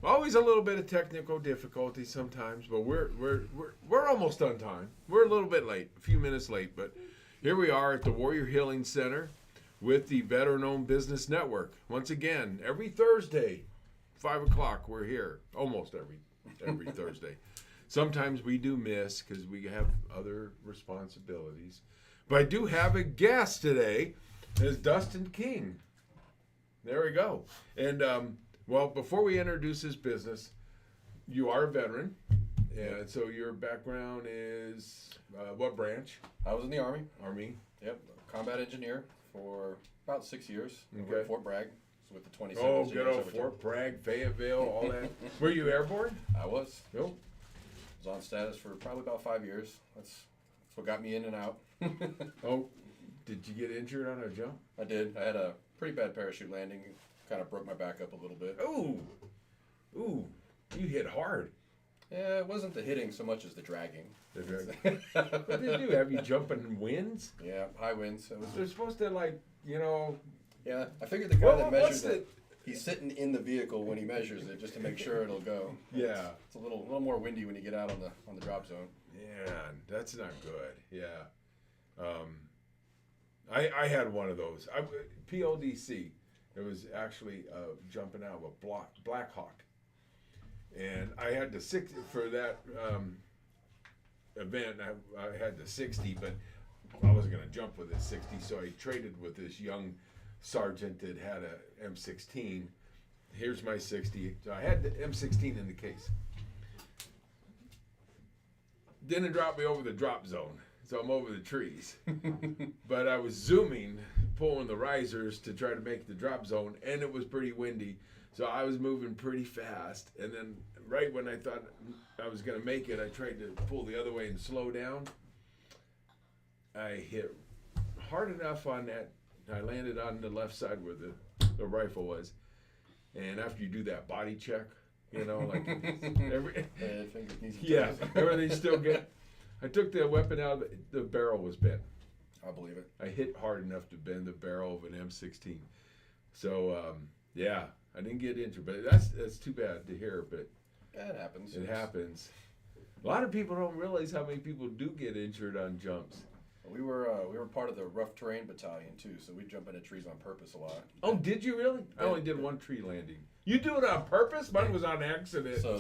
Always a little bit of technical difficulty sometimes, but we're almost on time. We're a little bit late, a few minutes late, but here we are at the Warrior Healing Center with the Veteran-Owned Business Network. Once again, every Thursday, 5 o'clock, we're here. Almost every Thursday. Sometimes we do miss because we have other responsibilities. But I do have a guest today. It's Dustin King. There we go. And well, before we introduce his business, you are a veteran, and so your background is what branch? I was in the Army. Army. Yep, combat engineer for about 6 years. Okay. At Fort Bragg, so with the 27th. Oh, good old Fort Bragg, Fayetteville, all that. Were you airborne? I was. Nope. Was on status for probably about 5 years. That's what got me in and out. Oh, did you get injured on a jump? I did. I had a pretty bad parachute landing. Kind of broke my back up a little bit. Ooh, you hit hard. Yeah, it wasn't the hitting so much as the dragging. What did they do? Have you jumping in winds? Yeah, high winds. They're supposed to Yeah, I figured the guy that measures it, he's sitting in the vehicle when he measures it just to make sure it'll go. Yeah. It's a little more windy when you get out on the drop zone. Yeah, that's not good. Yeah. I had one of those. PLDC. It was actually jumping out of a Black Hawk. And I had the 60 for that event. I had the 60, but I wasn't going to jump with a 60, so I traded with this young sergeant that had a M16. Here's my 60. So I had the M16 in the case. Then it dropped me over the drop zone. So I'm over the trees. But I was zooming, pulling the risers to try to make the drop zone, and it was pretty windy. So I was moving pretty fast. And then right when I thought I was going to make it, I tried to pull the other way and slow down. I hit hard enough on that. I landed on the left side where the rifle was. And after you do that body check, like everything's still good. I took the weapon out, the barrel was bent. I believe it. I hit hard enough to bend the barrel of an M16. So, yeah, I didn't get injured, but that's too bad to hear, but yeah, it happens. It happens. A lot of people don't realize how many people do get injured on jumps. We were part of the rough terrain battalion too, so we jump into trees on purpose a lot. Oh, did you really? Yeah. I only did one tree landing. You do it on purpose? Mine was on accident. So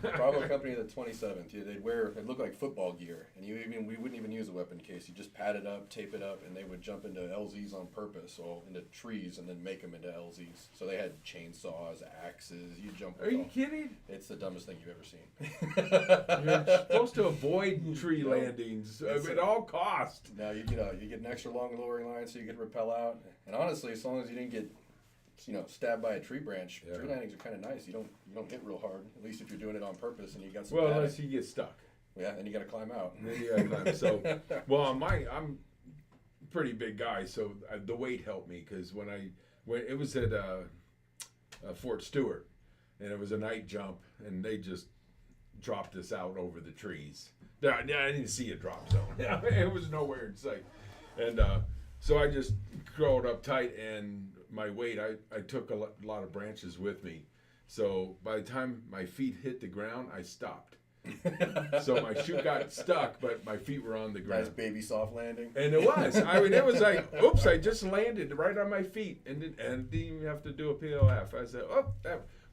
the Bravo company, the 27th, they'd wear, it looked like football gear, and we wouldn't even use a weapon case. You just pad it up, tape it up, and they would jump into LZs on purpose, or into trees, and then make them into LZs. So they had chainsaws, axes. You jump. Are you kidding? It's the dumbest thing you've ever seen. You're supposed to avoid tree landings at all costs. Now you get an extra long lowering line so you can rappel out. And honestly, as long as you didn't get stabbed by a tree branch, yeah. Tree landings are kind of nice. You don't hit real hard. At least if you're doing it on purpose and you got some. Well, unless you get stuck. Yeah, then you got to climb out. Then you got to climb. So, well, I'm a pretty big guy, so the weight helped me because when it was at Fort Stewart, and it was a night jump, and they just dropped us out over the trees. I didn't see a drop zone. It was nowhere in sight, and so I just curled up tight, and my weight, I took a lot of branches with me. So by the time my feet hit the ground, I stopped. So my chute got stuck, but my feet were on the ground. Nice baby soft landing. And it was. I mean, it was like, oops, I just landed right on my feet and didn't even have to do a PLF. I said, oh,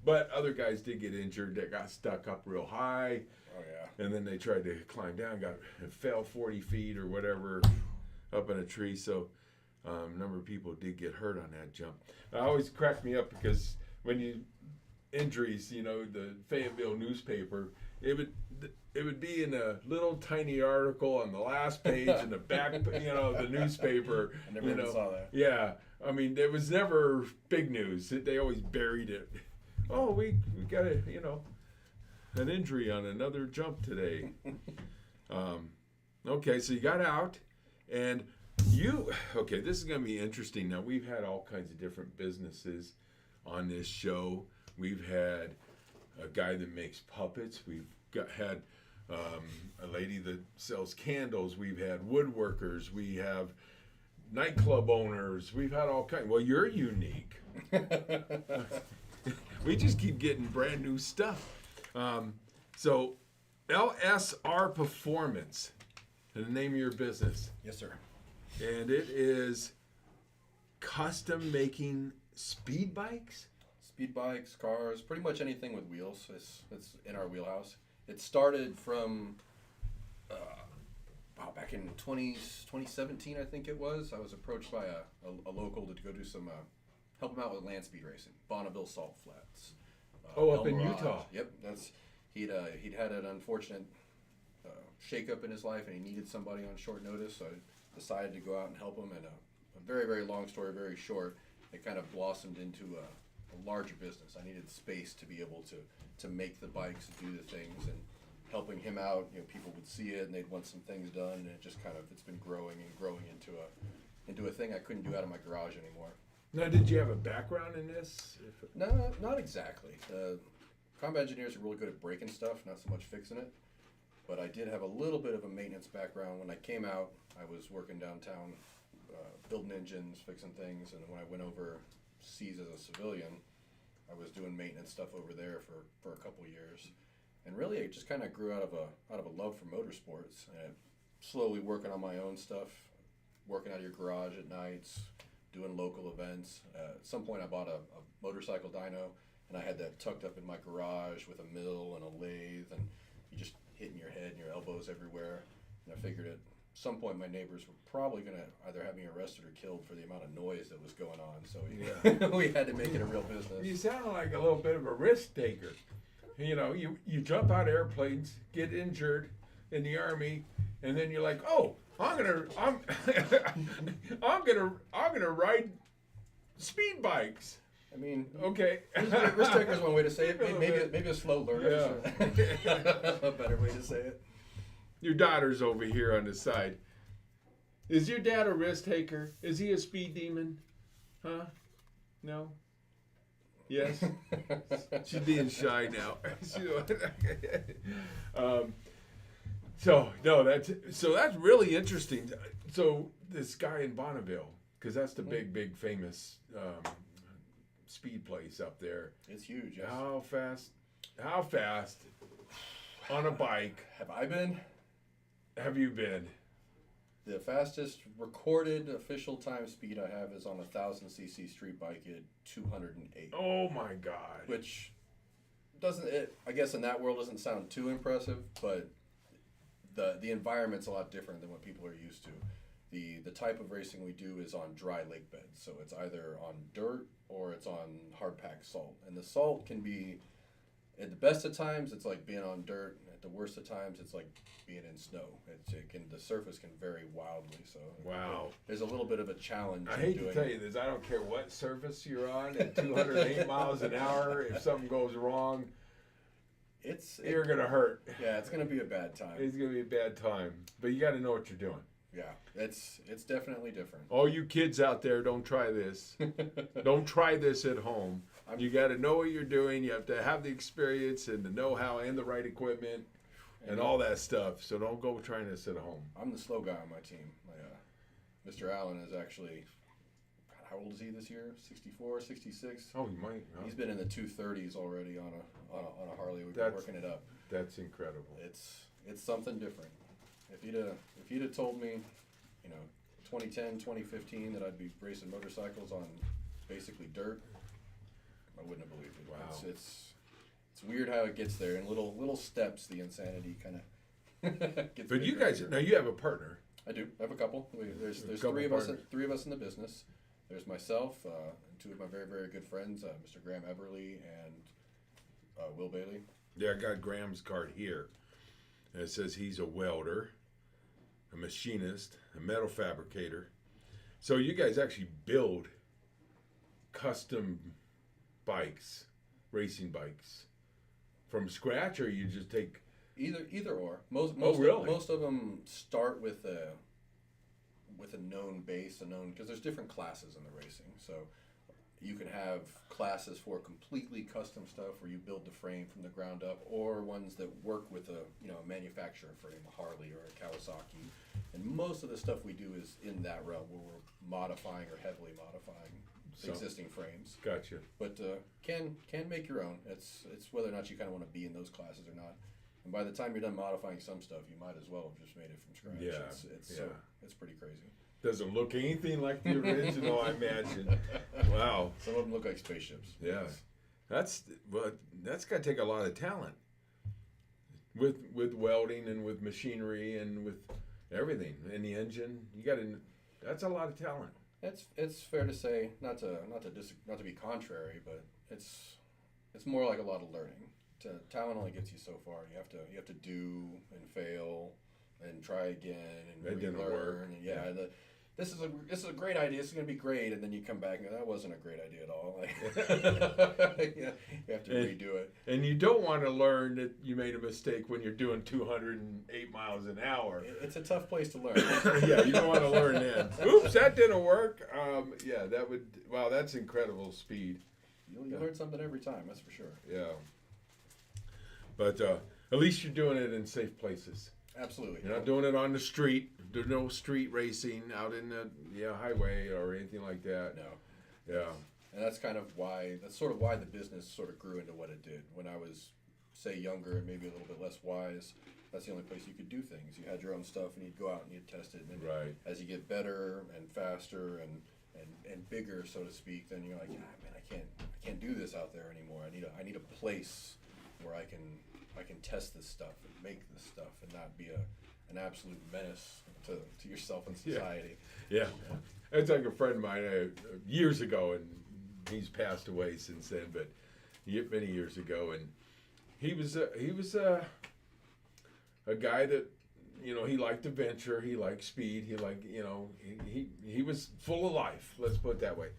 but other guys did get injured that got stuck up real high. Oh, yeah. And then they tried to climb down, fell 40 feet or whatever up in a tree. So a number of people did get hurt on that jump. It always cracked me up because when injuries, the Fayetteville newspaper, it would be in a little tiny article on the last page in the back, the newspaper. I never even saw that. Yeah, I mean, there was never big news. They always buried it. Oh, we got an injury on another jump today. Okay, so you got out, and this is going to be interesting. Now, we've had all kinds of different businesses on this show. We've had a guy that makes puppets. We've had a lady that sells candles. We've had woodworkers. We have nightclub owners. We've had all kinds. Well, you're unique. We just keep getting brand new stuff. So, LSR Performance, the name of your business, Yes, sir. and it is custom making speed bikes. Speed bikes, cars, pretty much anything with wheels. It's in our wheelhouse. It started from back in 2017, I think it was. I was approached by a local to go do some help him out with land speed racing, Bonneville Salt Flats. Up El in Mirage. Utah. Yep, he'd had an unfortunate shakeup in his life, and he needed somebody on short notice. So I decided to go out and help him. And a very, very long story, very short. It kind of blossomed into a larger business. I needed space to be able to make the bikes, do the things, and helping him out. People would see it and they'd want some things done, and it just it's been growing and growing into a thing I couldn't do out of my garage anymore. Now, did you have a background in this? No, not exactly. Combat engineers are really good at breaking stuff, not so much fixing it. But I did have a little bit of a maintenance background. When I came out, I was working downtown, building engines, fixing things, and when I went overseas as a civilian, I was doing maintenance stuff over there for a couple years. And really, it just kind of grew out of a love for motorsports, and slowly working on my own stuff, working out of your garage at nights, doing local events. At some point, I bought a motorcycle dyno, and I had that tucked up in my garage with a mill and a lathe, and you just hitting your head and your elbows everywhere. And I figured at some point my neighbors were probably going to either have me arrested or killed for the amount of noise that was going on. So we had to make it a real business. You sound like a little bit of a risk taker. You jump out of airplanes, get injured in the Army, and then you're like, oh, I'm gonna ride speed bikes. I mean, okay. Risk taker is one way to say it. Maybe a slow learner. Yeah. A better way to say it. Your daughter's over here on the side. Is your dad a risk taker? Is he a speed demon? Huh? No? Yes? She's being shy now. That's really interesting. So this guy in Bonneville, because that's the big famous speed place up there. It's huge. Yes. How fast on a bike have you been? The fastest recorded official time speed I have is on a 1,000cc street bike at 208. Oh my God! Which I guess in that world doesn't sound too impressive, but the environment's a lot different than what people are used to. The type of racing we do is on dry lake beds, so it's either on dirt or it's on hard packed salt. And the salt can be, at the best of times, it's like being on dirt. At the worst of times, it's like being in snow. The surface can vary wildly. So wow, there's a little bit of a challenge. I hate to tell you this. I don't care what surface you're on at 208 miles an hour. If something goes wrong, you're gonna hurt. Yeah, it's gonna be a bad time. It's gonna be a bad time. But you got to know what you're doing. Yeah, it's definitely different. All you kids out there, don't try this. Don't try this at home. You got to know what you're doing. You have to have the experience and the know-how and the right equipment and all that stuff. So don't go trying this at home. I'm the slow guy on my team. Mr. Allen is actually, how old is he this year? 64, 66? Oh, you might. He's been in the 230s already on a Harley. We've been working it up. That's incredible. It's something different. If you'd have told me, 2010, 2015 that I'd be racing motorcycles on basically dirt, I wouldn't have believed it. Wow. It's weird how it gets there in little steps. The insanity kind of gets. But you guys, now you have a partner. I do. I have a couple. There's couple three of partners. us. 3 of us in the business. There's myself, and 2 of my very, very good friends, Mr. Graham Everly and Will Bailey. Yeah, I got Graham's card here. And it says he's a welder, a machinist, a metal fabricator. So you guys actually build custom bikes, racing bikes, from scratch, or you just take either or. Most of them start with a known base, because there's different classes in the racing. So you can have classes for completely custom stuff where you build the frame from the ground up, or ones that work with a manufacturer frame, a Harley or a Kawasaki. And most of the stuff we do is in that realm where we're modifying or heavily modifying. So, existing frames. gotcha. But can make your own. It's whether or not you kind of want to be in those classes or not. And by the time you're done modifying some stuff, you might as well have just made it from scratch. Yeah, It's pretty crazy. Doesn't look anything like the original, I imagine. Wow. Some of them look like spaceships. Yeah. That's got to take a lot of talent with welding and with machinery and with everything in the engine. That's a lot of talent. It's fair to say, not to be contrary, but it's more like a lot of learning. Talent only gets you so far. You have to do and fail and try again and That didn't relearn. work. And this is a great idea. This is going to be great, and then you come back and go, that wasn't a great idea at all. You have to redo it. And you don't want to learn that you made a mistake when you're doing 208 miles an hour. It's a tough place to learn. Yeah, you don't want to learn then. Oops, that didn't work. That would. Wow, that's incredible speed. You learn something every time. That's for sure. Yeah. But at least you're doing it in safe places. Absolutely. You're not doing it on the street. There's no street racing out in the highway or anything like that. No. Yeah. And that's sort of why the business sort of grew into what it did. When I was, say, younger and maybe a little bit less wise, that's the only place you could do things. You had your own stuff, and you'd go out and you'd test it. And Right. as you get better and faster and bigger, so to speak, then you're like, man, I can't do this out there anymore. I need a place where I can test this stuff and make this stuff and not be an absolute menace to yourself and society. Yeah. It's like a friend of mine years ago, and he's passed away since then, but many years ago, and he was a guy that, he liked adventure, he liked speed, he liked, he was full of life, let's put it that way.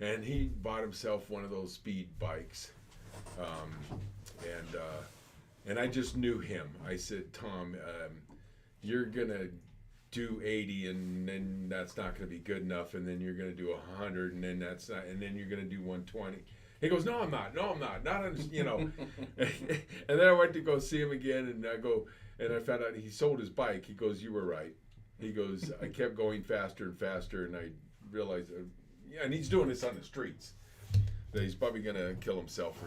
And he bought himself one of those speed bikes. And I just knew him. I said, Tom, you're going to do 80 and then that's not going to be good enough. And then you're going to do 100 and then that's not, and then you're going to do 120. He goes, no, I'm not. And then I went to go see him again and I found out he sold his bike. He goes, you were right. He goes, I kept going faster and faster and I realized, and he's doing this on the streets, that he's probably going to kill himself.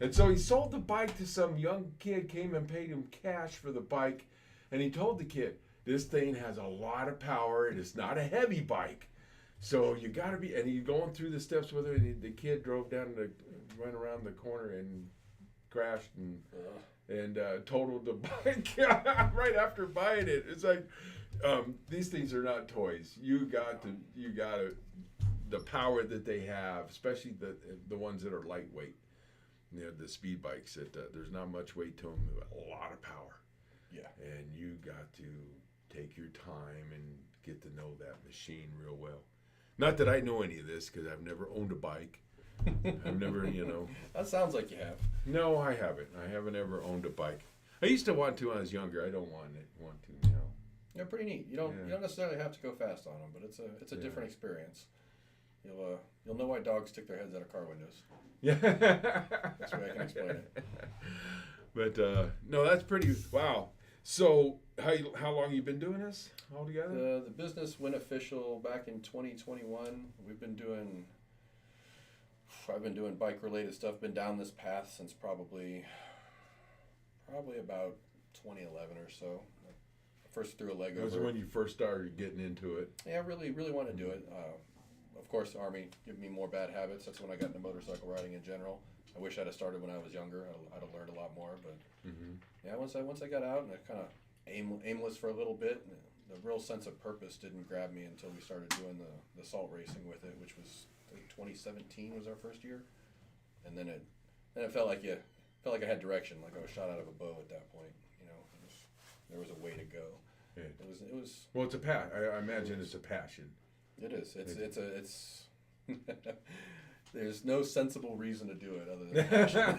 And so he sold the bike to some young kid, came and paid him cash for the bike. And he told the kid, this thing has a lot of power. It is not a heavy bike. So you got to be, and he's going through the steps with it. And the kid drove went around the corner and crashed and totaled the bike right after buying it. It's like, these things are not toys. You got to, the power that they have, especially the ones that are lightweight. The speed bikes that there's not much weight to them, a lot of power. Yeah. And you got to take your time and get to know that machine real well. Not that I know any of this because I've never owned a bike. I've never, That sounds like you have. No, I haven't. I haven't ever owned a bike. I used to want to when I was younger. I don't want to now. They're pretty neat. You don't necessarily have to go fast on them, but it's a different experience. You'll know why dogs stick their heads out of car windows. Yeah. That's the way I can explain it. But no, that's pretty. Wow. So how long you been doing this altogether? The business went official back in 2021. I've been doing bike related stuff. Been down this path since probably about 2011 or so. First threw a leg over. That was when you first started getting into it. Yeah, I really wanted to do it. Of course, the Army gave me more bad habits. That's when I got into motorcycle riding in general. I wish I'd have started when I was younger. I'd have learned a lot more. But yeah, once I got out and I kind of aimless for a little bit, the real sense of purpose didn't grab me until we started doing the salt racing with it, which was, I think, 2017 was our first year. And then it felt like I had direction, like I was shot out of a bow at that point. There was a way to go. Yeah. It was. Well, it's I imagine it's a passion. It is. It's there's no sensible reason to do it other than passion.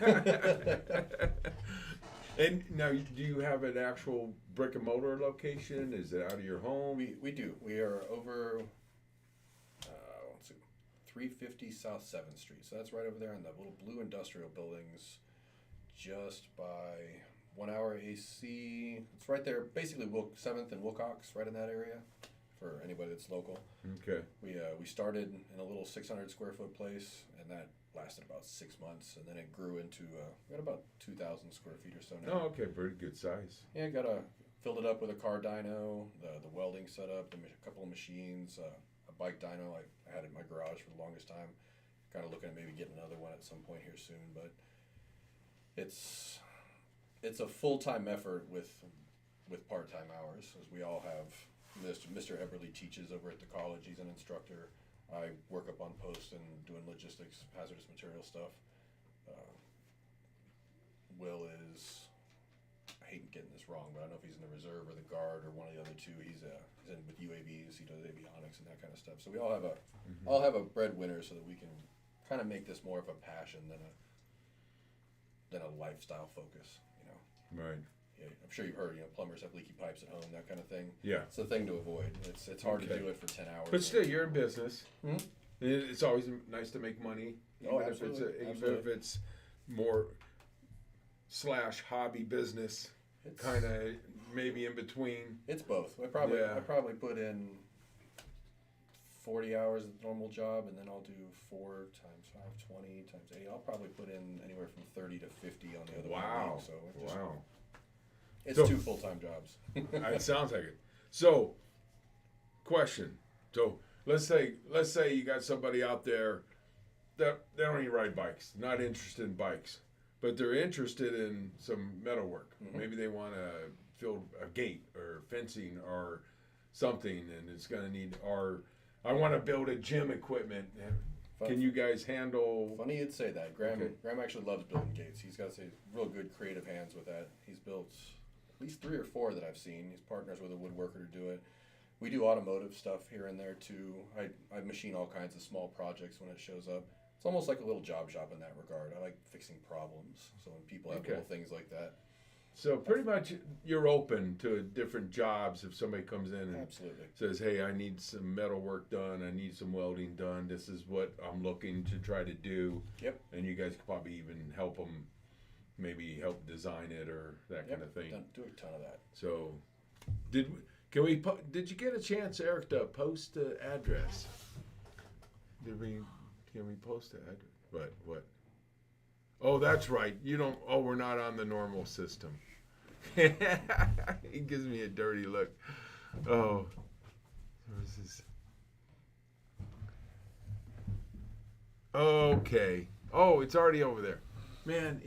And now, do you have an actual brick and mortar location? Is it out of your home? We do. We are over 350 South 7th Street. So that's right over there in the little blue industrial buildings, just by 1 hour AC. It's right there, basically 7th and Wilcox, right in that area. for anybody that's local. Okay. We started in a little 600 square foot place, and that lasted about 6 months, and then it grew into we got about 2,000 square feet or so now. Oh, okay, pretty good size. Yeah, filled it up with a car dyno, the welding setup, a couple of machines, a bike dyno. I had it in my garage for the longest time. Kind of looking at maybe getting another one at some point here soon, but it's a full-time effort with part-time hours, as we all have. Mr. Eberly teaches over at the college. He's an instructor. I work up on post and doing logistics, hazardous material stuff. Will is, I hate getting this wrong, but I don't know if he's in the reserve or the guard or one of the other two. He's in with UAVs. He does avionics and that kind of stuff. So we all have a breadwinner, so that we can kind of make this more of a passion than a lifestyle focus. Right. Yeah, I'm sure you've heard, plumbers have leaky pipes at home, that kind of thing. Yeah. It's the thing to avoid. It's hard to do it for 10 hours. But still, you're in business. Hmm? It's always nice to make money. Oh, Even absolutely. Even if it's more / hobby business, kind of maybe in between. It's both. I probably put in 40 hours at the normal job, and then I'll do 4 times 5, 20 times 8. I'll probably put in anywhere from 30 to 50 on the other one week. So it's So- 2 full-time jobs. It sounds like it. So, question. So let's say you got somebody out there that they don't even ride bikes, not interested in bikes, but they're interested in some metal work. Mhm. Maybe they want to build a gate or fencing or something, and it's going to need. Or I want to build a gym equipment. Can you guys handle? Funny you'd say that. Graham Okay. Graham actually loves building gates. He's got real good creative hands with that. He's built at least 3 or 4 that I've seen. He's partners with a woodworker to do it. We do automotive stuff here and there too. I machine all kinds of small projects when it shows up. It's almost like a little job shop in that regard. I like fixing problems. So when people have little things like that. So pretty much you're open to different jobs if somebody comes in and Absolutely. says, hey, I need some metal work done, I need some welding done, this is what I'm looking to try to do. Yep. And you guys could probably even help them, maybe help design it or that kind of thing. Do a ton of that. So did you get a chance, Eric, to post the address? Can we post the address? What? Oh, that's right. We're not on the normal system. He gives me a dirty look. Oh. Where's this? Okay. Oh, it's already over there. Man,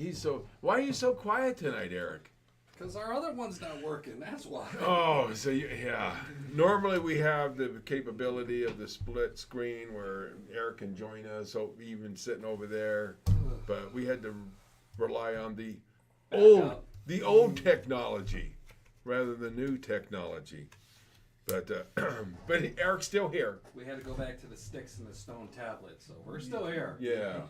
why are you so quiet tonight, Eric? Because our other one's not working, that's why. Oh, so yeah. Normally we have the capability of the split screen where Eric can join us, so even sitting over there. But we had to rely on the old technology rather than new technology. But Eric's still here. We had to go back to the sticks and the stone tablets, so we're still here. Yeah.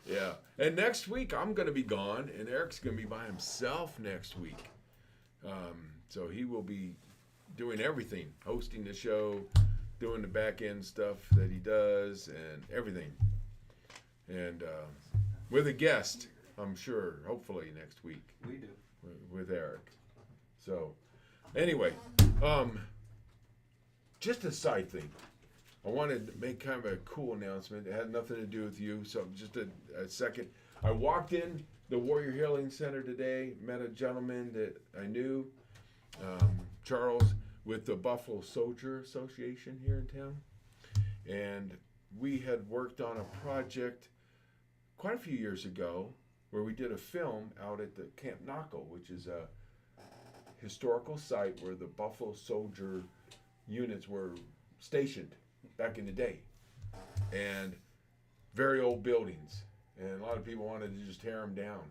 Yeah. And next week I'm going to be gone, and Eric's going to be by himself next week. So he will be doing everything, hosting the show, doing the back end stuff that he does, and everything. And with a guest, I'm sure, hopefully next week. We do. With Eric. So, anyway, just a side thing. I wanted to make kind of a cool announcement. It had nothing to do with you, so just a second. I walked in the Warrior Healing Center today, met a gentleman that I knew, Charles, with the Buffalo Soldier Association here in town. And we had worked on a project quite a few years ago where we did a film out at the Camp Naco, which is a historical site where the Buffalo Soldier units were stationed back in the day. And very old buildings. And a lot of people wanted to just tear them down.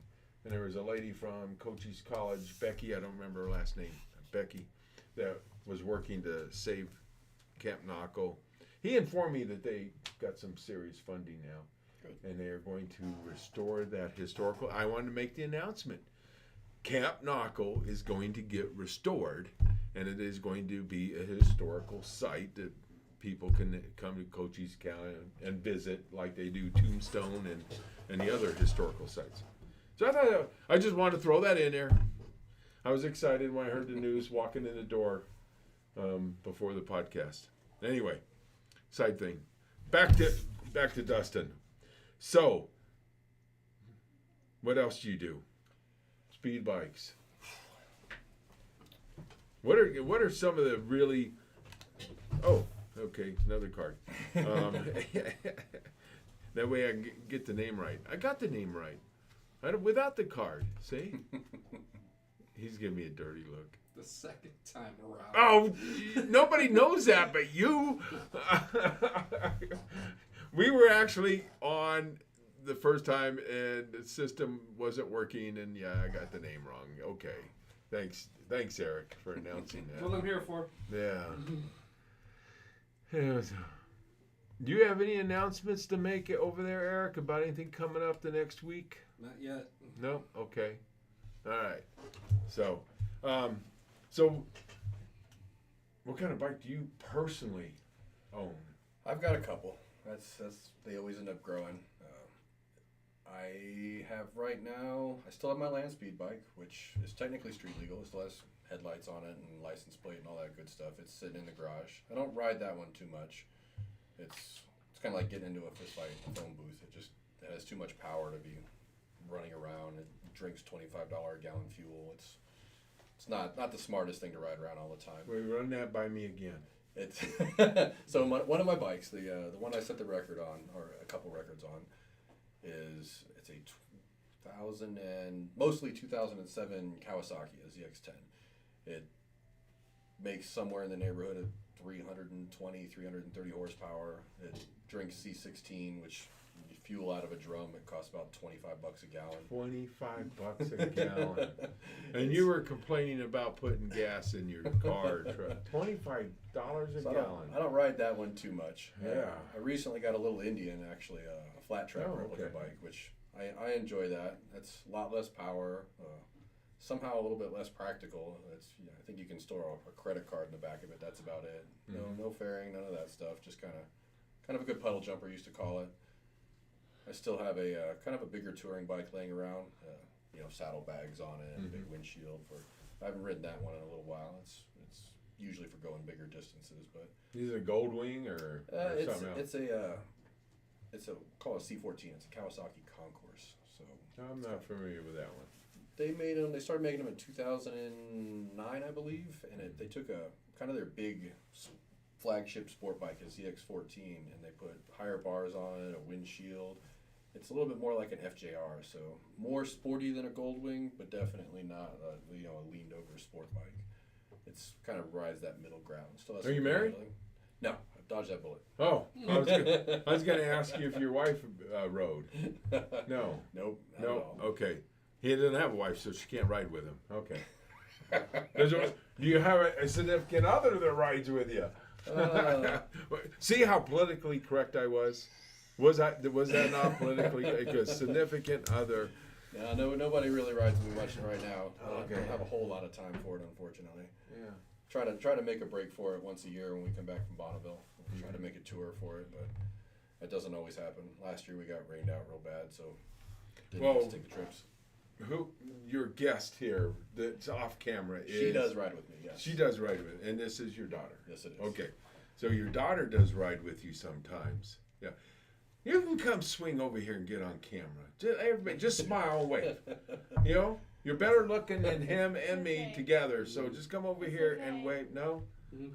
And there was a lady from Cochise College, Becky, I don't remember her last name, Becky, that was working to save Camp Naco. He informed me that they got some serious funding now. Good. And they are going to restore that historical. I wanted to make the announcement. Camp Naco is going to get restored, and it is going to be a historical site that people can come to Cochise County and visit, like they do Tombstone and the other historical sites. So I thought I just wanted to throw that in there. I was excited when I heard the news walking in the door. before the podcast. Anyway, side thing. Back to Dustin. So, what else do you do? Speed bikes. What are some of the really? Oh, okay, another card. That way I can get the name right. I got the name right. Without the card. See? He's giving me a dirty look. The second time around. Oh, nobody knows that but you. We were actually on the first time and the system wasn't working, and yeah, I got the name wrong. Okay. Thanks, Eric, for announcing that. That's what I'm here for. Yeah. Do you have any announcements to make over there, Eric, about anything coming up the next week? Not yet. No? Okay. All right. So, what kind of bike do you personally own? I've got a couple. That's they always end up growing. I have right now. I still have my land speed bike, which is technically street legal. It still has headlights on it and license plate and all that good stuff. It's sitting in the garage. I don't ride that one too much. It's kind of like getting into a fist fight phone booth. It has too much power to be running around. It drinks $25 a gallon fuel. It's not the smartest thing to ride around all the time. Well, run that by me again. It's so one of my bikes, the one I set the record on, or a couple records on, it's a 2000 and mostly 2007 Kawasaki ZX10. It makes somewhere in the neighborhood of 320, 330 horsepower. It drinks C16, which you fuel out of a drum. It costs about $25 a gallon. $25 a gallon. And you were complaining about putting gas in your car truck. $25 a So gallon. I don't ride that one too much. Yeah. I recently got a little Indian, actually, a flat track replica okay. bike, which I enjoy that. That's a lot less power, somehow a little bit less practical. I think you can store a credit card in the back of it. That's about it. No fairing, none of that stuff. Just kind of a good puddle jumper, used to call it. I still have a kind of a bigger touring bike laying around. Saddlebags on it and a big windshield. I haven't ridden that one in a little while. It's usually for going bigger distances, but Is it a Goldwing or something else? It's called a C14. It's a Kawasaki Concourse. So I'm not familiar with that one. they made them. They started making them in 2009, I believe, and they took a kind of their big flagship sport bike, a ZX14, and they put higher bars on it, a windshield. It's a little bit more like an FJR, so more sporty than a Goldwing, but definitely not a leaned over sport bike. It's kind of rides that middle ground. Still has Are you some married? handling. No, I've dodged that bullet. Oh, I was going to ask you if your wife rode. No. Nope. Not No. at all. Okay. He doesn't have a wife, so she can't ride with him. Okay. Do you have a significant other that rides with you? See how politically correct I was? Was that not politically? Because significant other. No, nobody really rides with me much right now. Okay. I don't have a whole lot of time for it, unfortunately. Yeah. Try to make a break for it once a year when we come back from Bonneville. Try to make a tour for it, but it doesn't always happen. Last year we got rained out real bad, so didn't get to take the trips. Who your guest here that's off camera is? She does ride with me, yes. She does ride with, and this is your daughter. Yes, it is. Okay, so your daughter does ride with you sometimes. Yeah, you can come swing over here and get on camera. Everybody, just smile and wave. You're better looking than him and me together. So just come over here and wave. No,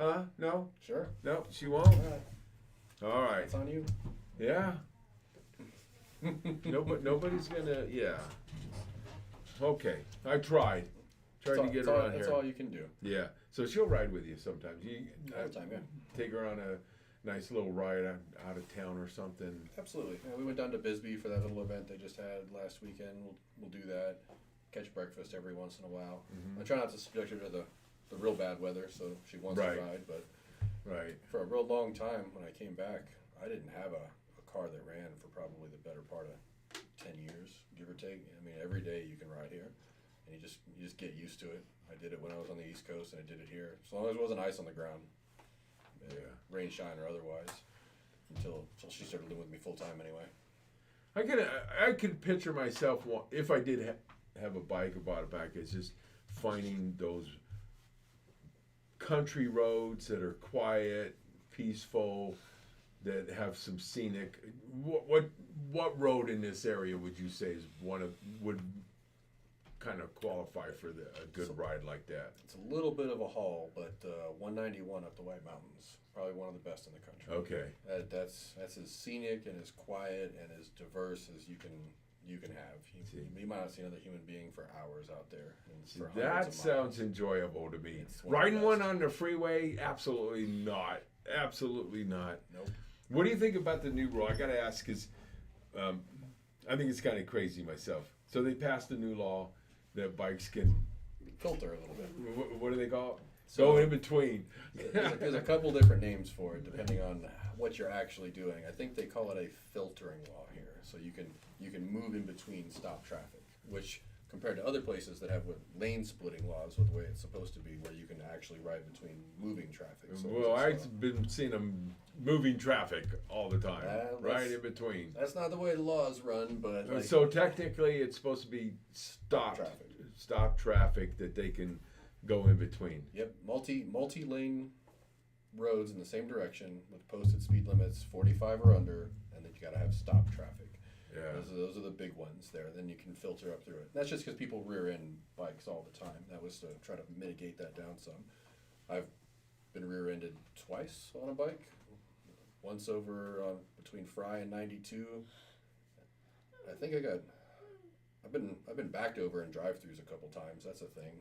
huh? No, Sure. no, she won't. All right. All right. It's on you. Yeah. Nobody's gonna. Yeah. Okay, I tried to get her on here. That's all you can do. Yeah, so she'll ride with you sometimes. All the time, yeah. Take her on a nice little ride out of town or something. Absolutely. Yeah, we went down to Bisbee for that little event they just had last weekend. We'll do that. Catch breakfast every once in a while. I try not to subject her to the real bad weather, so she wants Right. to ride. But Right. for a real long time, when I came back, I didn't have a car that ran for probably the better part of 10 years, give or take. I mean, every day you can ride here, and you just get used to it. I did it when I was on the East Coast, and I did it here. As long as it wasn't ice on the ground, rain, shine, or otherwise, until she started living with me full time anyway. I could picture myself if I did have a bike or bought a bike. It's just finding those country roads that are quiet, peaceful, that have some scenic. What road in this area would you say is would kind of qualify for a good ride like that? It's a little bit of a haul, but 191 up the White Mountains, probably one of the best in the country. Okay. That's as scenic and as quiet and as diverse as you can have. You might not see another human being for hours out there. And for hundreds That of sounds miles. enjoyable to me. It's one of the Riding one best. on the freeway? Absolutely not. Absolutely not. Nope. What do you think about the new rule? I got to ask because I think it's kind of crazy myself. So they passed a new law that bikes can, Filter a little bit. what do they call it? So- Go in between. There's a couple different names for it depending on what you're actually doing. I think they call it a filtering law here. So you can move in between stop traffic, which compared to other places that have lane splitting laws with the way it's supposed to be, where you can actually ride between moving traffic. So Well, it's, I've been seeing them moving traffic all the time, right that's- in between. that's not the way the laws run, but like, So technically, it's supposed to be stop traffic that they can go in between. yep, multi-lane roads in the same direction with posted speed limits 45 or under, and then you got to have stop traffic. Yeah. Those are the big ones there. Then you can filter up through it. That's just because people rear end bikes all the time. That was to try to mitigate that down some. I've been rear ended twice on a bike. Once over between Fry and 92. I think I've been backed over in drive-throughs a couple times. That's a thing.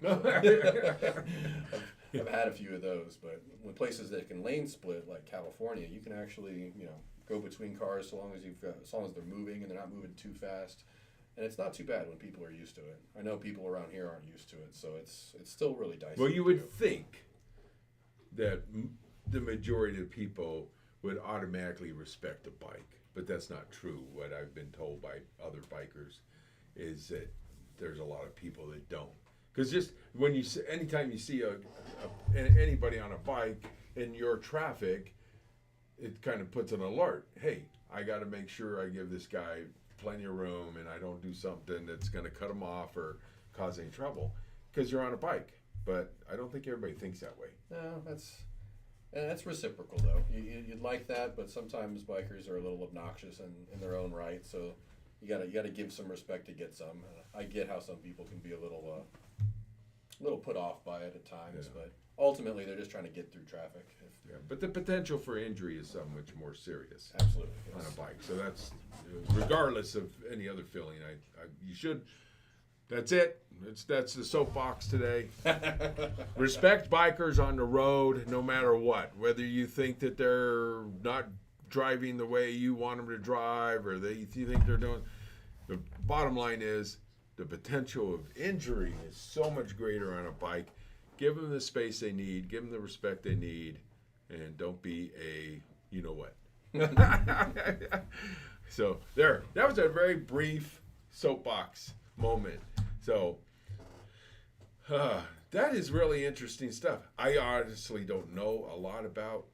So I've had a few of those, but when places that can lane split like California, you can actually go between cars as long as they're moving and they're not moving too fast, and it's not too bad when people are used to it. I know people around here aren't used to it, so it's still really dicey. Well, you would too. think that the majority of people would automatically respect a bike, but that's not true. What I've been told by other bikers is that there's a lot of people that don't. Because just when anytime you see anybody on a bike in your traffic, it kind of puts an alert. Hey, I got to make sure I give this guy plenty of room and I don't do something that's going to cut him off or cause any trouble because you're on a bike. But I don't think everybody thinks that way. No, that's reciprocal though. You'd like that, but sometimes bikers are a little obnoxious in their own right. So you gotta give some respect to get some. I get how some people can be a little put off by it at times, Yeah. but ultimately they're just trying to get through traffic. Yeah, but the potential for injury is so much more serious Absolutely. on Yes. a bike. So that's regardless of any other feeling. You should. That's it. That's the soapbox today. Respect bikers on the road, no matter what. Whether you think that they're not driving the way you want them to drive, or you think they're doing. The bottom line is the potential of injury is so much greater on a bike. Give them the space they need. Give them the respect they need, and don't be a you know what. So there. That was a very brief soapbox moment. So that is really interesting stuff. I honestly don't know a lot about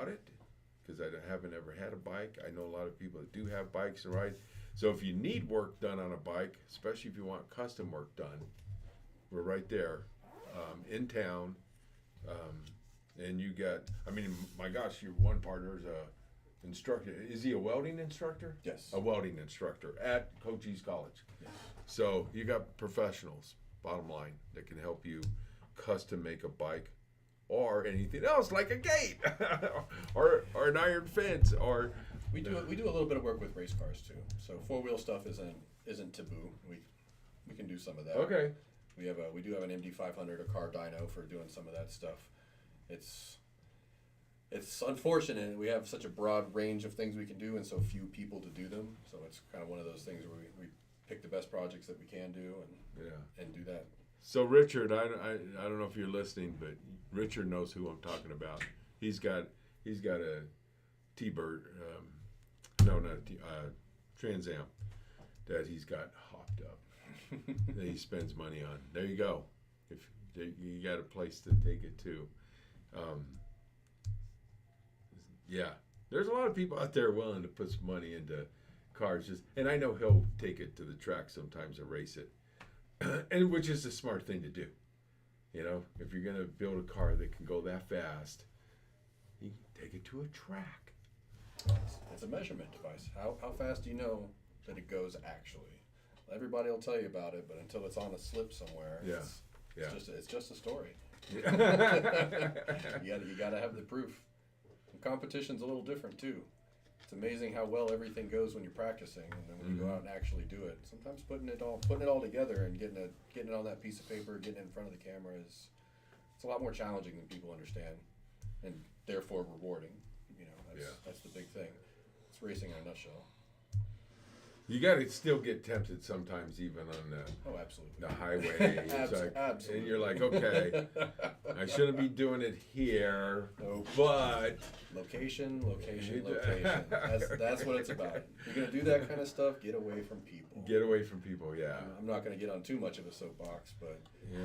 it because I haven't ever had a bike. I know a lot of people that do have bikes and ride. So if you need work done on a bike, especially if you want custom work done, we're right there in town. And you got, my gosh, your one partner is a instructor. Is he a welding instructor? Yes. A welding instructor at Cochise College. Yes. So you got professionals, bottom line, that can help you custom make a bike or anything else like a gate or an iron fence or We do a little bit of work with race cars too. So 4-wheel stuff isn't taboo. We can do some of that. okay. We do have an MD 500, a car dyno for doing some of that stuff. It's unfortunate we have such a broad range of things we can do and so few people to do them. So it's kind of one of those things where we pick the best projects that we can do and do that. So Richard, I don't know if you're listening, but Richard knows who I'm talking about. He's got a T-Bird, no, not a Trans Am that he's got hopped up that he spends money on. There you go. If you got a place to take it to. Yeah, there's a lot of people out there willing to put some money into cars. And I know he'll take it to the track sometimes and race it, and which is a smart thing to do. You know, if you're gonna build a car that can go that fast, you can take it to a track. It's a measurement device. How fast do you know that it goes actually? Everybody will tell you about it, but until it's on a slip somewhere, Yeah. it's just a story. Yeah. You gotta have the proof. And competition's a little different too. It's amazing how well everything goes when you're practicing, and then when you go out and actually do it. Sometimes putting it all together and getting it on that piece of paper, getting it in front of the camera it's a lot more challenging than people understand, and therefore rewarding. You know, that's the big thing. It's racing in a nutshell. You got to still get tempted sometimes, even on Oh, absolutely. the highway. It's like, Absolutely. and you're like, okay, I shouldn't be doing it here, Nope. but Location. That's what it's about. If you're gonna do that kind of stuff, get away from people. get away from people. Yeah, I'm not gonna get on too much of a soapbox, but yeah,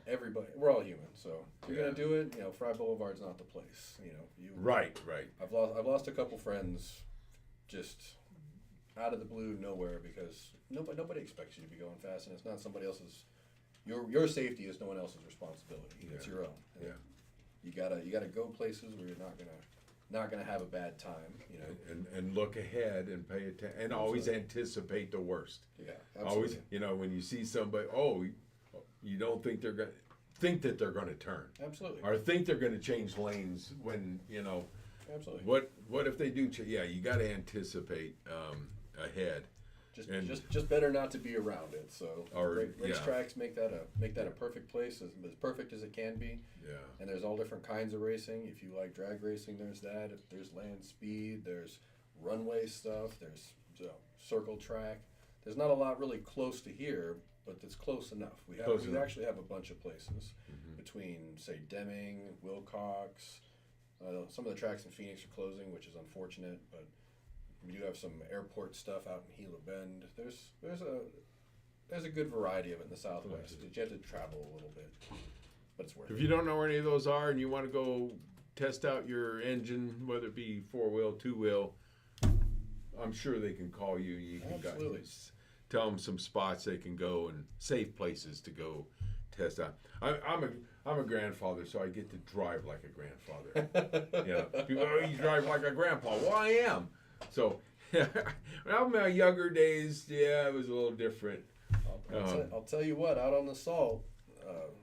everybody, we're all human. So if you're Yeah. gonna do it, Fry Boulevard's not the place. right. I've lost a couple friends, just out of the blue, nowhere, because nobody expects you to be going fast, and it's not somebody else's. Your safety is no one else's responsibility. It's Yeah. your own. And Yeah. You gotta go places where you're not gonna have a bad time. And look ahead and pay attention, and always anticipate the worst. Yeah, Always, absolutely. when you see somebody, you don't think that they're gonna turn, Absolutely. or think they're gonna change lanes when Absolutely. What if they do? Yeah, you got to anticipate ahead. Just better not to be around it. So Or, racetracks make that a perfect place, as perfect as it can be. Yeah. And there's all different kinds of racing. If you like drag racing, there's that. If there's land speed, there's runway stuff. There's circle track. There's not a lot really close to here, but it's close enough. We actually have a bunch of places between, say, Deming, Wilcox. Some of the tracks in Phoenix are closing, which is unfortunate, but we do have some airport stuff out in Gila Bend. There's a good variety of it in the Southwest. You have to travel a little bit, but it's worth it. If you don't know where any of those are and you want to go test out your engine, whether it be 4-wheel, 2-wheel, I'm sure they can call you. You can Absolutely. tell them some spots they can go and safe places to go test out. I'm a grandfather, so I get to drive like a grandfather. People, you drive like a grandpa. Well, I am. So, in my younger days, it was a little different. I'll tell you what, out on the salt,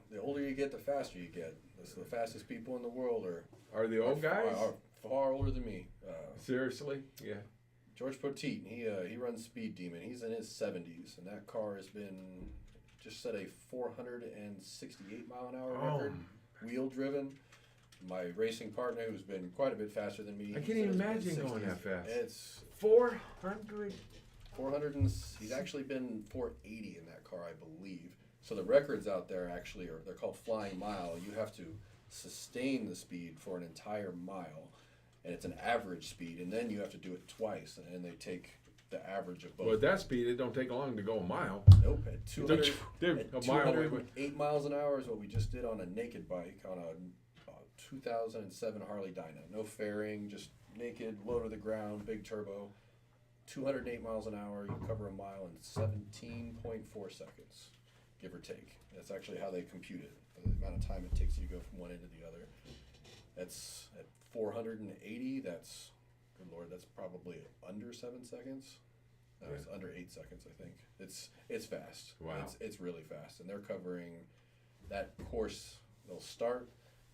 the older you get, the faster you get. The fastest people in the world Are the old guys? are far older than me. Seriously? Yeah. George Poteet, he runs Speed Demon. He's in his 70s, and that car has been just set a 468 mile an hour record, wheel driven. My racing partner, who's been quite a bit faster than me. I can't even imagine going that fast. It's 400. 400 and he's actually been 480 in that car, I believe. So the records out there actually they're called flying mile. You have to sustain the speed for an entire mile, and it's an average speed, and then you have to do it twice, and they take the average of both. Well, at that speed, it don't take long to go a mile. Nope, at 200, Dude, at a mile. 208 miles an hour is what we just did on a naked bike on a 2007 Harley Dyna. No fairing, just naked, low to the ground, big turbo. 208 miles an hour, you cover a mile in 17.4 seconds, give or take. That's actually how they compute it, for the amount of time it takes you to go from one end to the other. That's at 480, that's, good Lord, that's probably under 7 seconds. No, it's under 8 seconds, I think. It's fast. Wow. It's really fast. And they're covering that course. They'll start,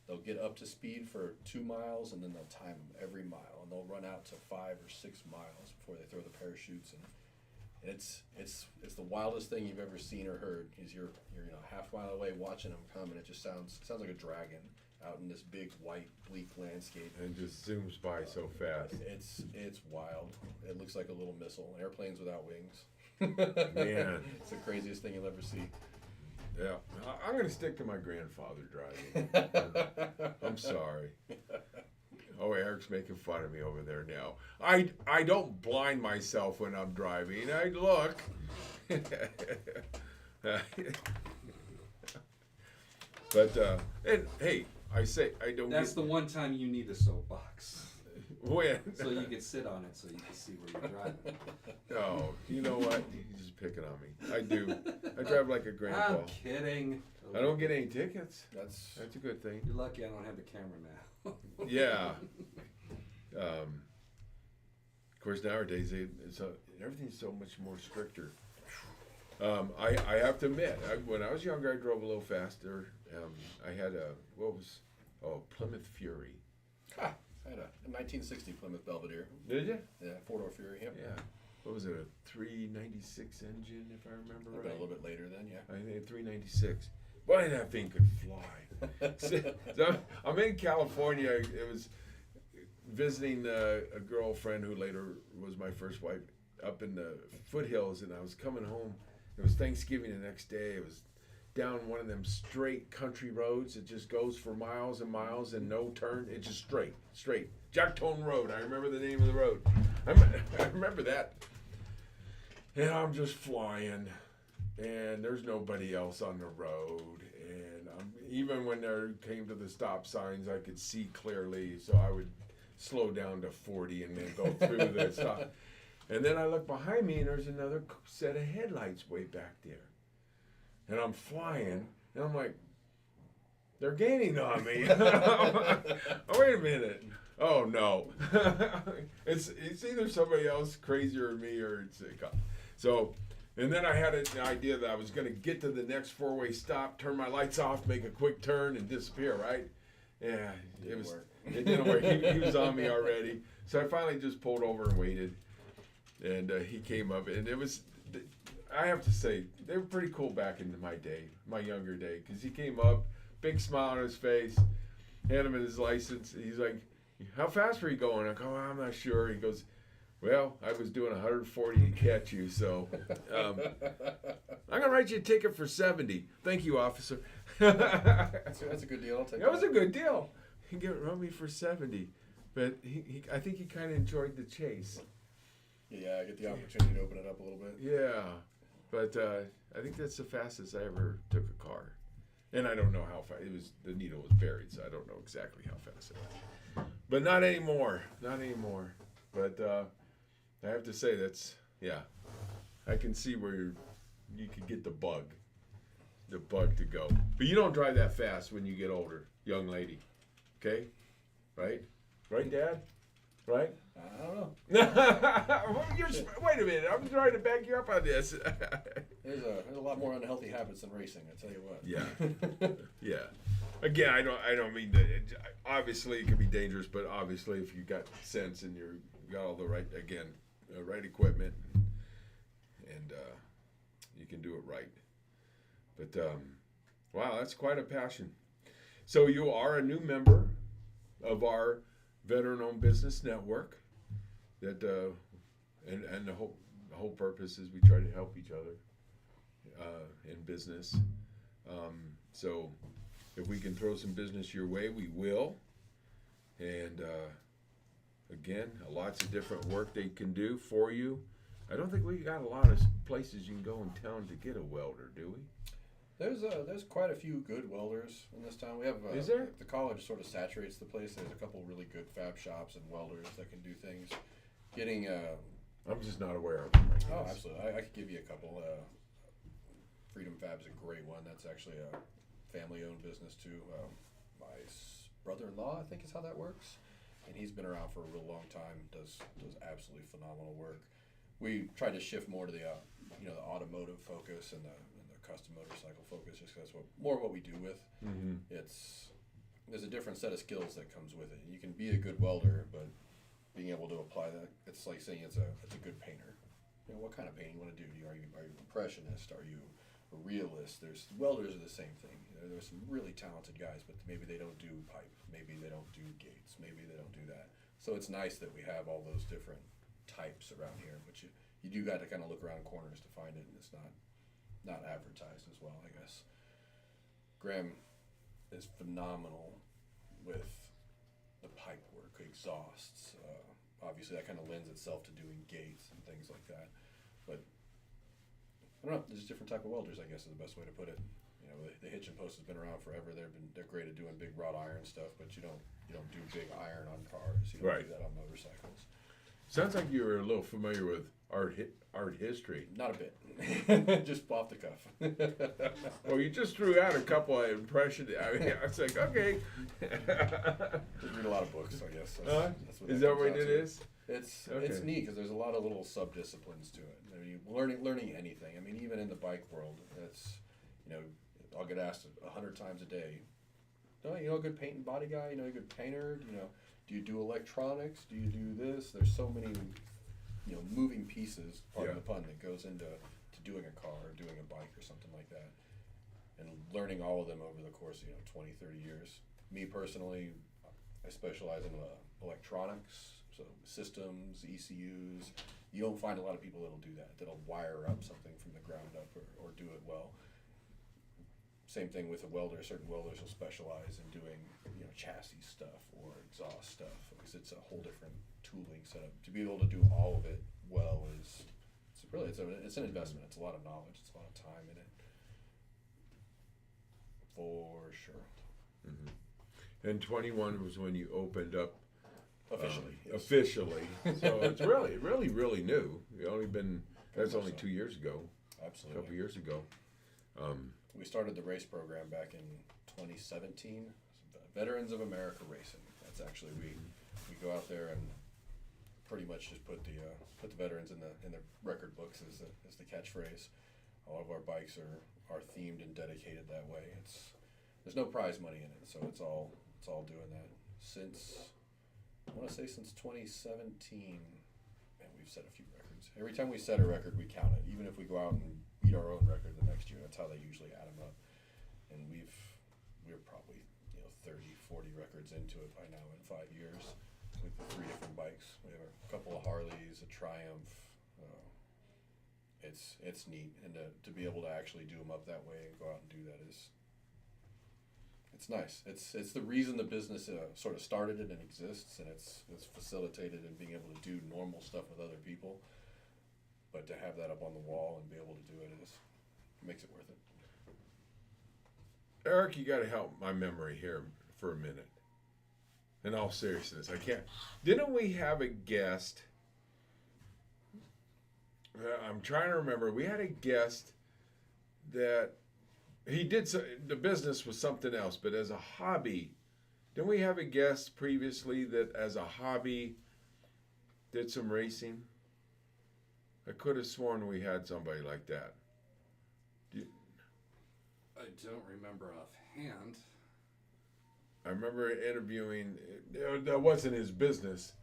they'll get up to speed for 2 miles, and then they'll time them every mile, and they'll run out to 5 or 6 miles before they throw the parachutes. And it's the wildest thing you've ever seen or heard. Is you're half mile away watching them come, and it just sounds like a dragon out in this big white bleak landscape. And just zooms by so fast. It's wild. It looks like a little missile. Airplanes without wings. Man. It's the craziest thing you'll ever see. Yeah, I'm going to stick to my grandfather driving. I'm sorry. Oh, Eric's making fun of me over there now. I don't blind myself when I'm driving. I look. But, and hey, I say I don't That's the one time you need a soapbox. When? So you can sit on it so you can see where you're driving. Oh, you know what? You're just picking on me. I do. I drive like a grandpa. I'm kidding. I don't get any tickets. That's That's a good thing. You're lucky I don't have the camera now. Yeah. Of course, nowadays everything's so much more stricter. I have to admit, when I was younger, I drove a little faster. I had Plymouth Fury. I had a 1960 Plymouth Belvedere. Did you? Yeah, 4-door Fury. Yep. Yeah. What was it? A 396 engine, if I remember A right. little bit later then, yeah. I think 396. Boy, that thing could fly. So I'm in California. It was visiting a girlfriend who later was my first wife up in the foothills, and I was coming home. It was Thanksgiving the next day. It was down one of them straight country roads. It just goes for miles and miles and no turn. It's just straight. Jacktone Road. I remember the name of the road. I remember that. And I'm just flying, and there's nobody else on the road. And even when there came to the stop signs, I could see clearly, so I would slow down to 40 and then go through the stop. And then I look behind me, and there's another set of headlights way back there. And I'm flying, and I'm like, they're gaining on me. Oh, wait a minute. Oh, no. It's either somebody else crazier than me, or it's a cop. So, and then I had an idea that I was going to get to the next four-way stop, turn my lights off, make a quick turn, and disappear, right? Yeah, it didn't work. He was on me already. So I finally just pulled over and waited. And he came up, and it was, I have to say, they were pretty cool back in my day, my younger day, because he came up, big smile on his face, handed him his license. He's like, how fast were you going? I go, oh, I'm not sure. He goes, well, I was doing 140 to catch you, so I'm going to write you a ticket for 70. Thank you, officer. That's a good deal. I'll take That was a good deal. He run me for 70. But I think he kind of enjoyed the chase. Yeah, I get the opportunity to open it up a little bit. Yeah, but I think that's the fastest I ever took a car. And I don't know how fast. The needle was buried, so I don't know exactly how fast it was. But not anymore. But I have to say I can see where you could get the bug to go. But you don't drive that fast when you get older, young lady. Okay? Right, Dad? Right? I don't know. Wait a minute. I'm trying to back you up on this. There's a lot more unhealthy habits than racing, I tell you what. Yeah. Yeah. Again, I don't mean that. Obviously, it can be dangerous, but obviously, if you got sense and you got all the right equipment, and you can do it right. But wow, that's quite a passion. So you are a new member of our veteran-owned business network. That and the whole purpose is we try to help each other in business. So if we can throw some business your way, we will. And again, lots of different work they can do for you. I don't think we got a lot of places you can go in town to get a welder, do we? There's quite a few good welders in this town. We have Is there? The college sort of saturates the place. There's a couple really good fab shops and welders that can do things. Getting I'm just not aware of them. oh, absolutely. I could give you a couple. Freedom Fab's a great one. That's actually a family-owned business too. My brother-in-law, I think, is how that works, and he's been around for a real long time. Does absolutely phenomenal work. We try to shift more to the the automotive focus and the custom motorcycle focus, just because that's more what we do with. Mm-hmm. There's a different set of skills that comes with it. You can be a good welder, but being able to apply that, it's like saying it's a good painter. What kind of painting you want to do? Are you an impressionist? Are you a realist? Welders are the same thing. There's some really talented guys, but maybe they don't do pipe. Maybe they don't do gates. Maybe they don't do that. So it's nice that we have all those different types around here, but you do got to kind of look around corners to find it, and it's not advertised as well, I guess. Graham is phenomenal with the pipe work, exhausts. Obviously, that kind of lends itself to doing gates and things like that. But I don't know. There's different type of welders, I guess, is the best way to put it. The hitch and post has been around forever. They're great at doing big wrought iron stuff, but you don't do big iron on cars. You don't Right. do that on motorcycles. Sounds like you were a little familiar with art history. Not a bit. Just off the cuff. Well, you just threw out a couple of impressions. I mean, I was like, okay. Just read a lot of books, I guess. That's what Is that comes what down it to. is? It's Okay. neat because there's a lot of little sub-disciplines to it. I mean, learning anything. I mean, even in the bike world, it's, I'll get asked 100 times a day. Oh, you know a good paint and body guy? You know a good painter? Do you do electronics? Do you do this? There's so many, moving pieces, pardon Yeah. the pun, that goes into doing a car or doing a bike or something like that. And learning all of them over the course of 20, 30 years. Me personally, I specialize in electronics, so systems, ECUs. You don't find a lot of people that'll do that, that'll wire up something from the ground up or do it well. Same thing with a welder. Certain welders will specialize in doing chassis stuff or exhaust stuff because it's a whole different tooling setup. To be able to do all of it well it's an investment. It's a lot of knowledge. It's a lot of time in it, for sure. Mm-hmm. And 21 was when you opened up Officially. Yes. Officially. So it's really new. You only been. That's only 2 years ago. A Absolutely. couple years ago. We started the race program back in 2017. Veterans of America Racing. That's actually we go out there and pretty much just put the veterans in the record books as the catchphrase. All of our bikes are themed and dedicated that way. There's no prize money in it, so it's all doing that since 2017. Man, we've set a few records. Every time we set a record, we count it. Even if we go out and beat our own record the next year, that's how they usually add them up. And we're probably 30, 40 records into it by now in 5 years with the 3 different bikes. We have a couple of Harleys, a Triumph. It's neat, and to be able to actually do them up that way and go out and do that it's nice. It's the reason the business sort of started it and exists, and it's facilitated in being able to do normal stuff with other people. But to have that up on the wall and be able to do it makes it worth it. Eric, you got to help my memory here for a minute. In all seriousness, I can't. Didn't we have a guest? I'm trying to remember. We had a guest that he did the business was something else, but as a hobby, didn't we have a guest previously that as a hobby did some racing? I could have sworn we had somebody like that. I don't remember offhand. I remember interviewing, that wasn't his business,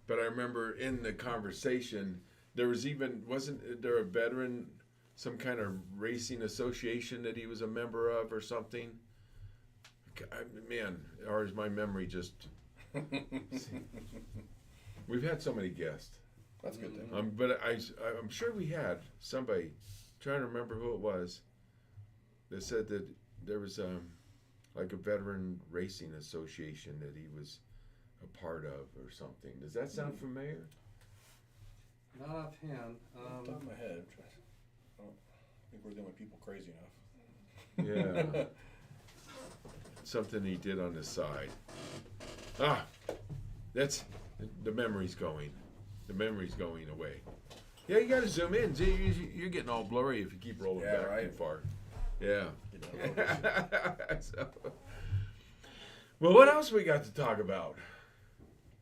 but I remember in the conversation, wasn't there a veteran, some kind of racing association that he was a member of or something? Man, or is my memory just... We've had so many guests. That's good then. But I'm sure we had somebody, trying to remember who it was, that said that there was like a veteran racing association that he was a part of or something. Does that sound familiar? Not offhand. Off the top of my head, I don't think we're the only people crazy enough. Yeah. Something he did on the side. That's the memory's going. The memory's going away. Yeah, you got to zoom in. See, you're getting all blurry if you keep rolling back right. too far. Yeah. Get out of focus. Well, what else we got to talk about?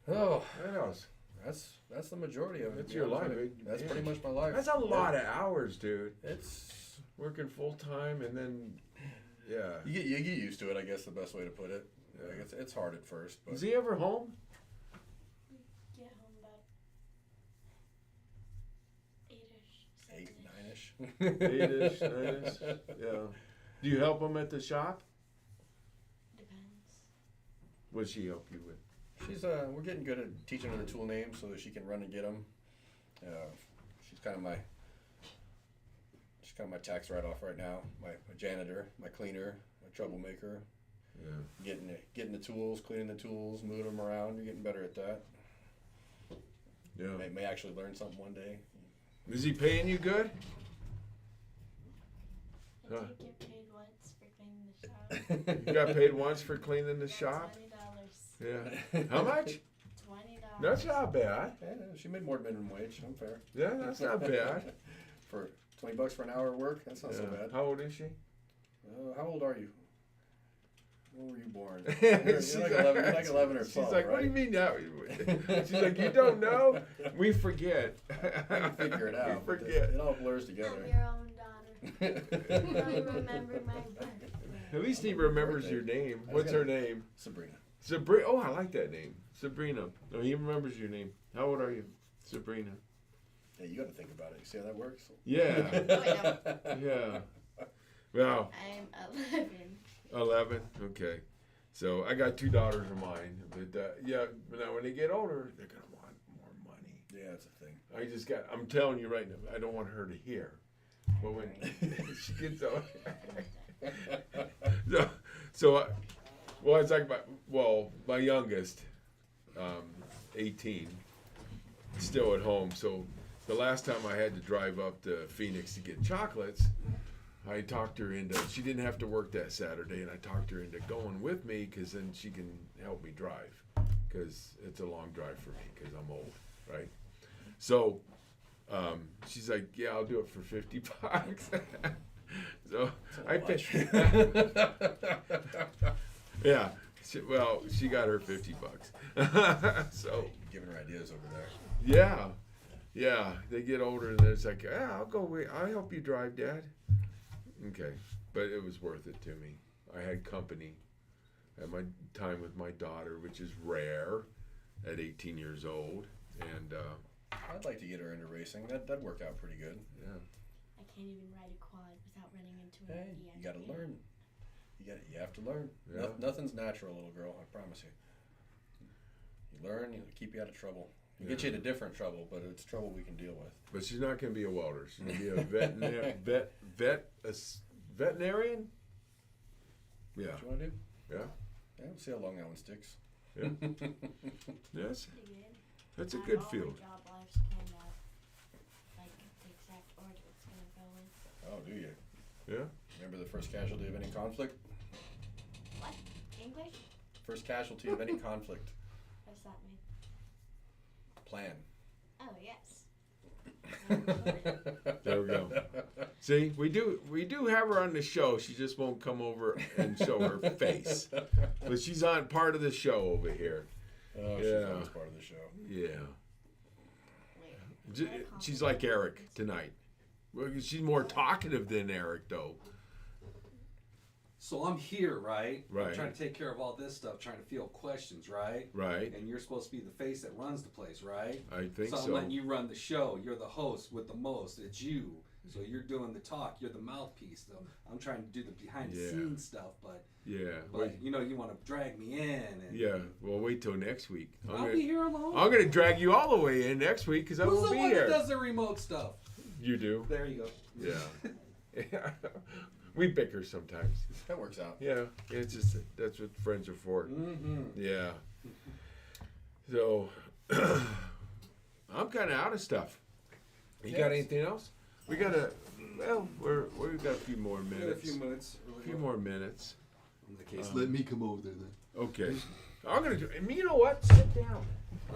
Oh, What else? that's the majority of it. That's to be your honest life. with you. That's pretty much my life. That's a lot of hours, dude. It's Working full time and then, yeah. you get used to it. I guess the best way to put it. Like, it's hard at first, but Is he ever home? We get home about 8-ish, 8, 9ish. 8-ish, 9-ish. Yeah. Do you help him at the shop? Depends. What does she help you with? She's we're getting good at teaching her the tool names so that she can run and get them. She's kind of my tax write-off right now. My janitor, my cleaner, my troublemaker. Yeah. Getting the tools, cleaning the tools, moving them around. You're getting better at that. Yeah. May actually learn something one day. Is he paying you good? I Huh. did get paid once for cleaning the shop. You got paid once for cleaning the shop? $20. Yeah. How much? $20. That's not bad. Yeah, she made more than minimum wage. I'm fair. Yeah, that's not bad. For $20 for an hour of work, that's not so Yeah. bad. How old is she? How old are you? When were you born? She's You're like 11 or 12, She's like, what do you right? mean now? She's like, you don't know? We forget. You figure it out. We but forget. It all blurs together. I'm your own daughter. You don't remember my birthday. At least he remembers your name. What's her name? Sabrina. Sabrina. Oh, I like that name. Sabrina. Oh, he remembers your name. How old are you? Sabrina. Yeah, you got to think about it. You see how that works? Yeah. Oh, I know. Yeah. Well, I'm 11. 11. Okay. So I got 2 daughters of mine. But yeah, but now when they get older, they're going to want more money. Yeah, that's a thing. I'm telling you right now, I don't want her to hear. But when she gets older. Well, it's like my youngest, 18, still at home. So the last time I had to drive up to Phoenix to get chocolates, I talked her into, she didn't have to work that Saturday, and I talked her into going with me because then she can help me drive because it's a long drive for me because I'm old, right? So she's like, yeah, I'll do it for $50. So I paid. Yeah. She got her $50. So Giving her ideas over there. yeah, they get older and it's like, yeah, I'll go with, I'll help you drive, Dad. Okay, but it was worth it to me. I had company at my time with my daughter, which is rare at 18 years old, and I'd like to get her into racing. That'd work out pretty good. yeah. I can't even ride a quad without running into Hey, an you got to learn. You have to learn. Yeah. Nothing's natural, little girl. I promise you. You learn. It'll keep you out of trouble. It'll get you into different trouble, but it's trouble we can deal with. But she's not going to be a welder. She's going to be a veterinarian. Yeah, What you want to do? yeah, Yeah, we'll see how long that one sticks. yeah. Yes, Pretty good. that's a Not good all field. My job lives kind of like the exact order it's gonna go in. Oh, do you? Yeah. Remember the first casualty of any conflict? What? English? First casualty of any conflict. What does that mean? Plan. Oh yes. There we go. See, we do have her on the show. She just won't come over and show her face. But she's on part of the show over here. Oh, Yeah. she's always part of the show. Yeah. Wait. She's like Eric tonight. Well, she's more talkative than Eric, though. So I'm here, right? Right. I'm trying to take care of all this stuff, trying to field questions, right? Right. And you're supposed to be the face that runs the place, right? I think So I'm so. letting you run the show. You're the host with the most. It's you. So you're doing the talk. You're the mouthpiece. So I'm trying to do the behind the Yeah. scenes stuff, but Yeah. you know you want to drag me in. And Yeah. Well, wait till next week. I'll be here alone. I'm gonna drag you all the way in next week because I Who's won't the be one here. that does the remote stuff? You do. There you go. Yeah. We bicker sometimes. That works out. Yeah. It's just that's what friends are for. Mm-hmm. Yeah. So I'm kind of out of stuff. You got anything else? We got we've got a few more minutes. A few more minutes. In the case, Let me come over there then. Okay. I'm gonna do. You know what? Sit down.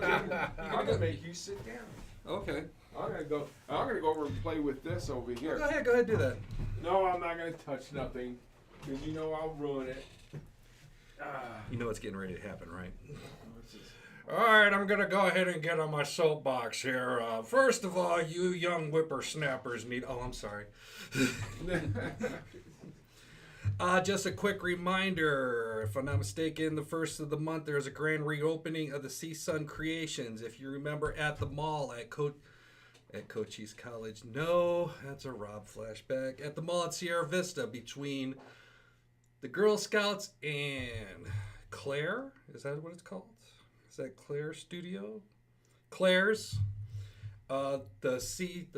I'm gonna make you sit down. okay. I'm gonna go over and play with this over here. Go ahead, do that. No, I'm not gonna touch nothing, because you know I'll ruin it. You know what's getting ready to happen, right? All right, I'm going to go ahead and get on my soapbox here. First of all, you young whippersnappers need... Oh, I'm sorry. Just a quick reminder, if I'm not mistaken, the first of the month, there's a grand reopening of the CSUN Creations. If you remember, at the mall at Cochise College. No, that's a Rob flashback. At the mall at Sierra Vista between the Girl Scouts and Claire. Is that what it's called? Is that Claire Studio? Claire's. The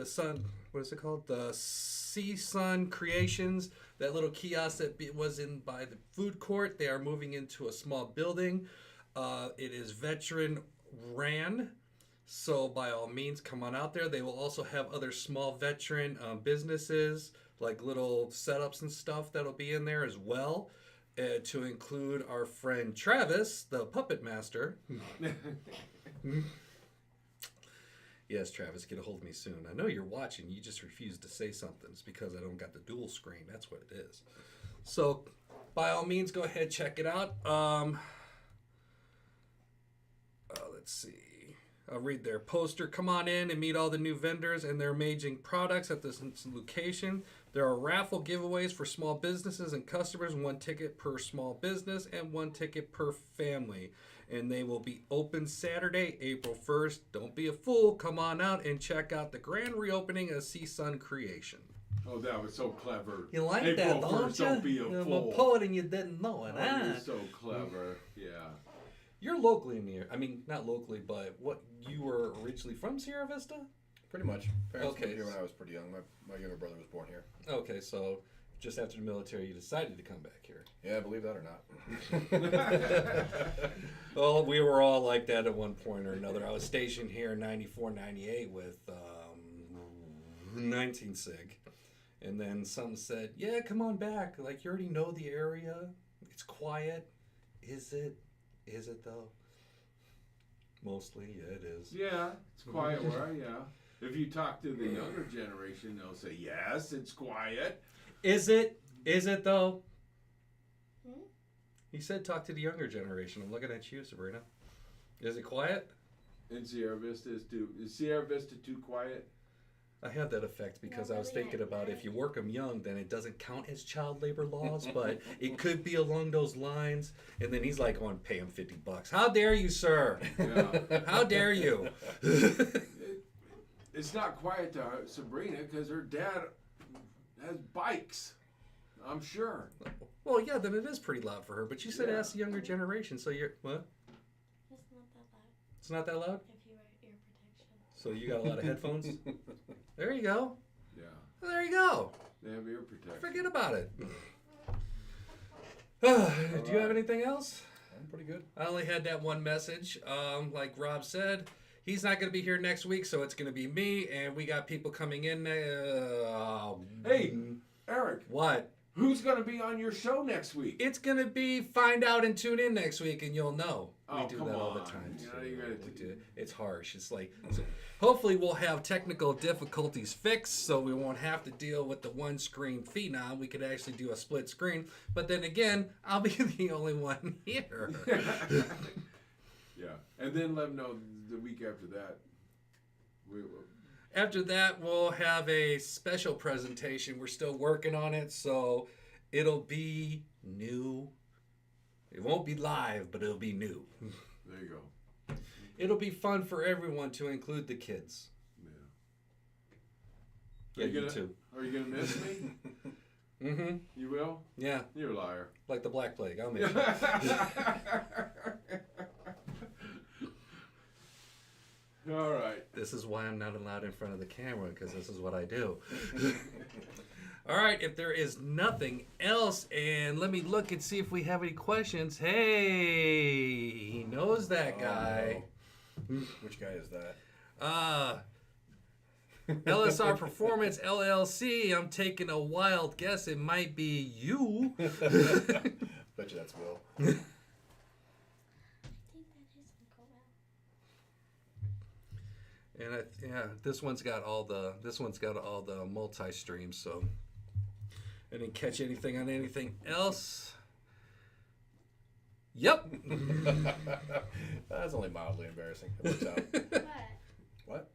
Sun. What is it called? The CSUN Creations. That little kiosk that was in by the food court. They are moving into a small building. It is veteran ran. So by all means, come on out there. They will also have other small veteran businesses, like little setups and stuff that'll be in there as well. To include our friend Travis, the puppet master. Yes, Travis, get a hold of me soon. I know you're watching. You just refuse to say something. It's because I don't got the dual screen. That's what it is. So, by all means, go ahead, check it out. Let's see. I'll read their poster. Come on in and meet all the new vendors and their amazing products at this location. There are raffle giveaways for small businesses and customers, 1 ticket per small business and 1 ticket per family. And they will be open Saturday, April 1st. Don't be a fool. Come on out and check out the grand reopening of CSUN Creation. Oh, that was so clever. You like April that, don't 1st, you? Don't be a You're fool. a poet and you didn't know it, Oh, huh? you're so clever. Yeah. You're locally near. I mean, not locally, but what you were originally from Sierra Vista? Pretty much. Parents Okay. moved here when I was pretty young. My younger brother was born here. Okay, so just after the military, you decided to come back here. Yeah, believe that or not. Well, we were all like that at one point or another. I was stationed here in 94, 98 with 19 SIG. And then some said, yeah, come on back. Like, you already know the area. It's quiet. Is it? Is it, though? Mostly, yeah, it is. Yeah, it's quiet where yeah. If you talk to the younger generation, they'll say, yes, it's quiet. Is it? Is it, though? Hmm? He said talk to the younger generation. I'm looking at you, Sabrina. Is it quiet? And Sierra Vista is Sierra Vista too quiet? I have that effect because Not I was really thinking at about if night. you work them young, then it doesn't count as child labor laws, but it could be along those lines. And then he's like, "I want to pay him $50. How dare you, sir? Yeah. How dare you?" It's not quiet to Sabrina because her dad has bikes. I'm sure. Well, yeah, then it is pretty loud for her. But you said Yeah. ask the younger generation, so you're what? It's not that loud It's not that loud. if you wear ear protection. So you got a lot of headphones. There you go. Yeah. Well, there you go. They have ear protection. Forget about it. Do you have anything else? I'm pretty good. I only had that one message. Like Rob said, he's not going to be here next week, so it's going to be me, and we got people coming in. Hey, Eric, What? who's going to be on your show next week? It's going to be find out and tune in next week, and you'll know. Oh, we do come that all the on. time. You know, too. you gotta We do- do it. It's harsh. It's like, so hopefully we'll have technical difficulties fixed, so we won't have to deal with the one screen phenom. We could actually do a split screen. But then again, I'll be the only one here. Yeah. And then let them know the week after that. After that, we'll have a special presentation. We're still working on it, so it'll be new. It won't be live, but it'll be new. There you go. It'll be fun for everyone, to include the kids. Yeah. Yeah, you too. Are you gonna miss me? Mm-hmm. You will? Yeah, You're a liar. like the Black Plague. I'll miss you. All right. This is why I'm not allowed in front of the camera, because this is what I do. All right, if there is nothing else, and let me look and see if we have any questions. Hey, he knows that guy. Which guy is that? LSR Performance LLC. I'm taking a wild guess. It might be you. Bet you that's Will. I think that is Uncle Will. And yeah, this one's got all the multi streams. So I didn't catch anything on anything else. Yep. That's only mildly embarrassing. It works out. What?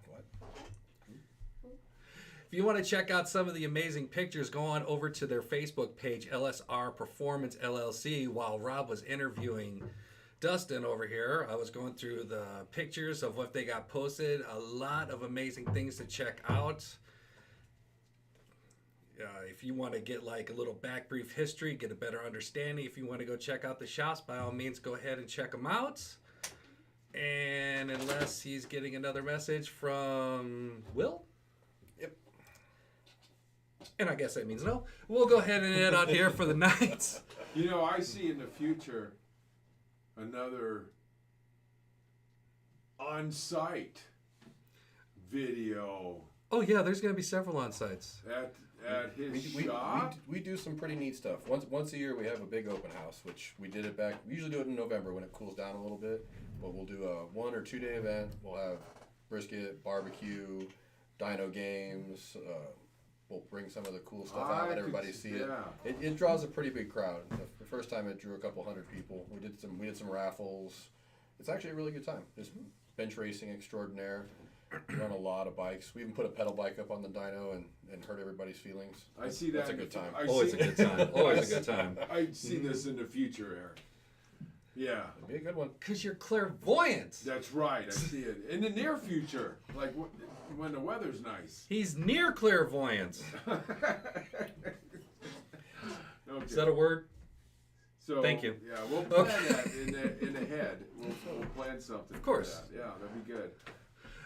What? If you want to check out some of the amazing pictures, go on over to their Facebook page, LSR Performance LLC. While Rob was interviewing Dustin over here, I was going through the pictures of what they got posted. A lot of amazing things to check out. If you want to get like a little back brief history, get a better understanding. If you want to go check out the shops, by all means, go ahead and check them out. And unless he's getting another message from Will? Yep. And I guess that means no. We'll go ahead and head out here for the night. You know, I see in the future another on-site video Oh yeah, there's gonna be several on sites. at his shop. We do some pretty neat stuff. Once a year we have a big open house, which we did it back. We usually do it in November when it cools down a little bit. But we'll do a 1 or 2 day event. We'll have brisket, barbecue, dino games. We'll bring some of the cool stuff out, let everybody see it. It draws a pretty big crowd. The first time it drew a couple hundred people. We did some raffles. It's actually a really good time. Just bench racing extraordinaire. We run a lot of bikes. We even put a pedal bike up on the dyno and hurt everybody's feelings. I see that. That's a good time. Always a good time. Always a good time. I see this in the future, Eric. Yeah. It'd be a good one. Because you're clairvoyant. That's right. I see it in the near future, like when the weather's nice. He's near clairvoyance. Okay. Is that a word? So Thank you. Yeah, we'll plan that in the head. We'll plan something. Of course. For that. Yeah, that'd be good.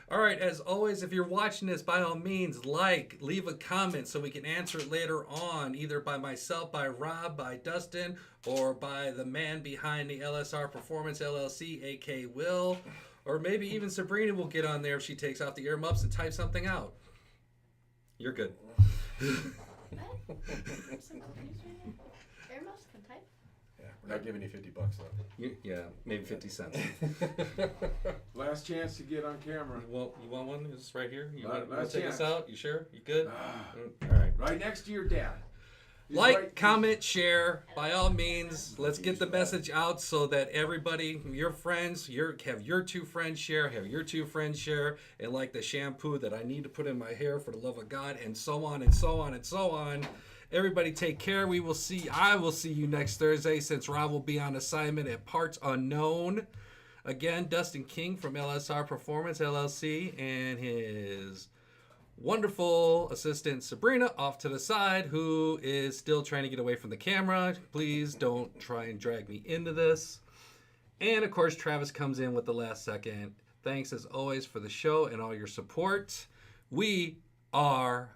All right, as always, if you're watching this, by all means, leave a comment so we can answer it later on, either by myself, by Rob, by Dustin, or by the man behind the LSR Performance LLC, a.k.a. Will, or maybe even Sabrina will get on there if she takes off the earmuffs and types something out. You're good. What? I'm so confused right now. Earmuffs can type? Yeah, we're not giving you $50 though. Yeah, maybe 50 cents. Last chance to get on camera. You want one? It's right here. You want to Last take us chance. out? You sure? You good? Ah. All right. Right next to your dad. He's Like, right- comment, share, by all means. Let's get the message out so that everybody, your friends, have your 2 friends share, have your 2 friends share, and like the shampoo that I need to put in my hair for the love of God, and so on and so on and so on. Everybody take care. I will see you next Thursday, since Rob will be on assignment at Parts Unknown. Again, Dustin King from LSR Performance LLC and his wonderful assistant Sabrina off to the side, who is still trying to get away from the camera. Please don't try and drag me into this. And of course, Travis comes in with the last second. Thanks as always for the show and all your support. We are